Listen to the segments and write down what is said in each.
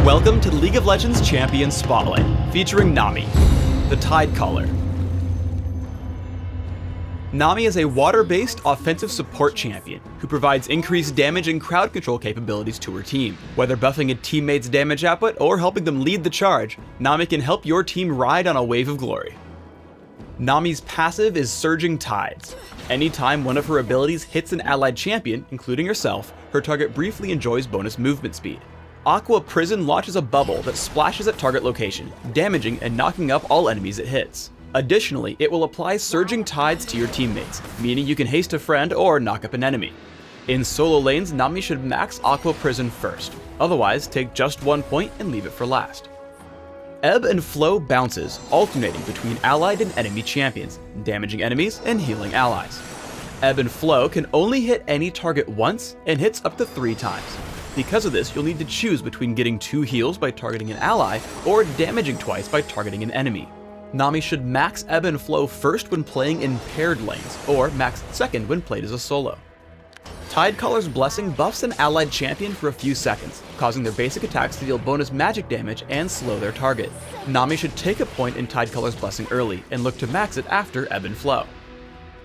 Welcome to League of Legends Champion Spotlight, featuring Nami, the Tide Caller. Nami is a water-based offensive support champion who provides increased damage and crowd control capabilities to her team. Whether buffing a teammate's damage output or helping them lead the charge, Nami can help your team ride on a wave of glory. Nami's passive is Surging Tides. Anytime one of her abilities hits an allied champion, including herself, her target briefly enjoys bonus movement speed. Aqua Prison launches a bubble that splashes at target location, damaging and knocking up all enemies it hits. Additionally, it will apply Surging Tides to your teammates, meaning you can haste a friend or knock up an enemy. In solo lanes, Nami should max Aqua Prison first, otherwise take just 1 point and leave it for last. Ebb and Flow bounces, alternating between allied and enemy champions, damaging enemies and healing allies. Ebb and Flow can only hit any target once and hits up to 3 times. Because of this, you'll need to choose between getting 2 heals by targeting an ally or damaging twice by targeting an enemy. Nami should max Ebb and Flow first when playing in paired lanes, or max second when played as a solo. Tidecaller's Blessing buffs an allied champion for a few seconds, causing their basic attacks to deal bonus magic damage and slow their target. Nami should take a point in Tidecaller's Blessing early and look to max it after Ebb and Flow.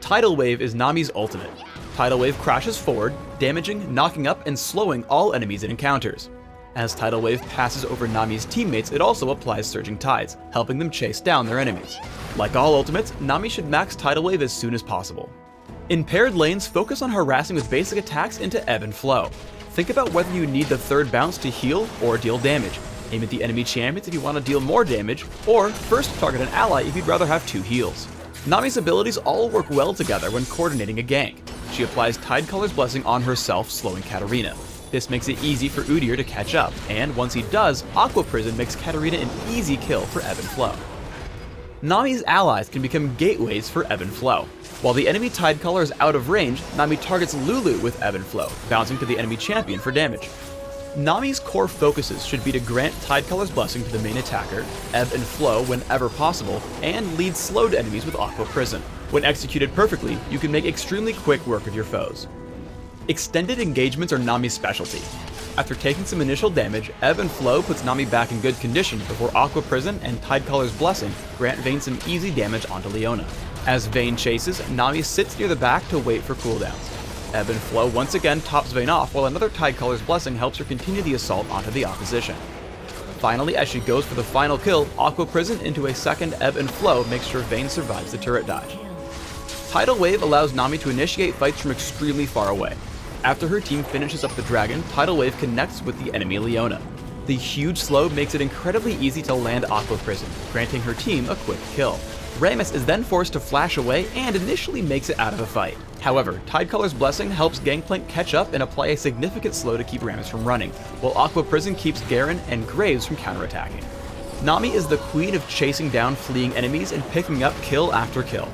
Tidal Wave is Nami's ultimate. Tidal Wave crashes forward, damaging, knocking up, and slowing all enemies it encounters. As Tidal Wave passes over Nami's teammates, it also applies Surging Tides, helping them chase down their enemies. Like all ultimates, Nami should max Tidal Wave as soon as possible. In paired lanes, focus on harassing with basic attacks into Ebb and Flow. Think about whether you need the third bounce to heal or deal damage. Aim at the enemy champions if you want to deal more damage, or first target an ally if you'd rather have 2 heals. Nami's abilities all work well together when coordinating a gank. She applies Tidecaller's Blessing on herself, slowing Katarina. This makes it easy for Udyr to catch up, and once he does, Aqua Prison makes Katarina an easy kill for Ebb and Flow. Nami's allies can become gateways for Ebb and Flow. While the enemy Tidecaller is out of range, Nami targets Lulu with Ebb and Flow, bouncing to the enemy champion for damage. Nami's core focuses should be to grant Tidecaller's Blessing to the main attacker, Ebb and Flow whenever possible, and lead slowed enemies with Aqua Prison. When executed perfectly, you can make extremely quick work of your foes. Extended engagements are Nami's specialty. After taking some initial damage, Ebb and Flow puts Nami back in good condition before Aqua Prison and Tidecaller's Blessing grant Vayne some easy damage onto Leona. As Vayne chases, Nami sits near the back to wait for cooldowns. Ebb and Flow once again tops Vayne off, while another Tidecaller's Blessing helps her continue the assault onto the opposition. Finally, as she goes for the final kill, Aqua Prison into a second Ebb and Flow makes sure Vayne survives the turret dodge. Tidal Wave allows Nami to initiate fights from extremely far away. After her team finishes up the dragon, Tidal Wave connects with the enemy Leona. The huge slow makes it incredibly easy to land Aqua Prison, granting her team a quick kill. Rammus is then forced to flash away and initially makes it out of the fight. However, Tidecaller's Blessing helps Gangplank catch up and apply a significant slow to keep Rammus from running, while Aqua Prison keeps Garen and Graves from counterattacking. Nami is the queen of chasing down fleeing enemies and picking up kill after kill.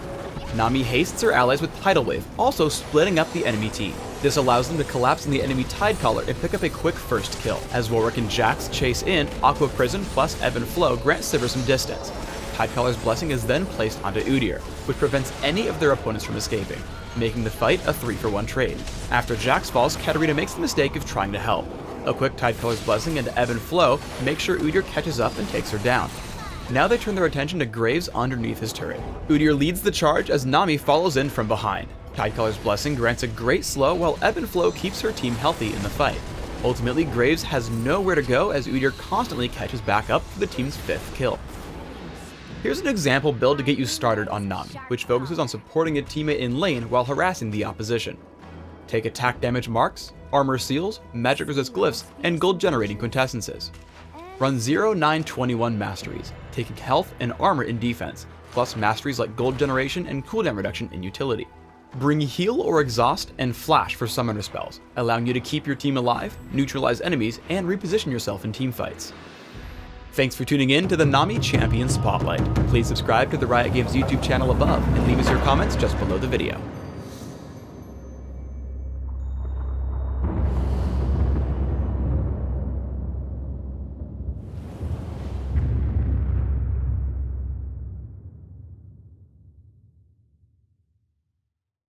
Nami hastes her allies with Tidal Wave, also splitting up the enemy team. This allows them to collapse on the enemy Tidecaller and pick up a quick first kill. As Warwick and Jax chase in, Aqua Prison plus Ebb and Flow grant Sivir some distance. Tidecaller's Blessing is then placed onto Udyr, which prevents any of their opponents from escaping, making the fight a 3-for-1 trade. After Jax falls, Katarina makes the mistake of trying to help. A quick Tidecaller's Blessing into Ebb and Flow makes sure Udyr catches up and takes her down. Now they turn their attention to Graves underneath his turret. Udyr leads the charge as Nami follows in from behind. Tidecaller's Blessing grants a great slow while Ebb and Flow keeps her team healthy in the fight. Ultimately, Graves has nowhere to go as Udyr constantly catches back up for the team's 5th kill. Here's an example build to get you started on Nami, which focuses on supporting a teammate in lane while harassing the opposition. Take attack damage marks, armor seals, magic resist glyphs, and gold generating quintessences. Run 0-9-21 masteries, taking health and armor in defense, plus masteries like gold generation and cooldown reduction in utility. Bring heal or exhaust and flash for summoner spells, allowing you to keep your team alive, neutralize enemies, and reposition yourself in teamfights. Thanks for tuning in to the Nami Champion Spotlight. Please subscribe to the Riot Games YouTube channel above and leave us your comments just below the video.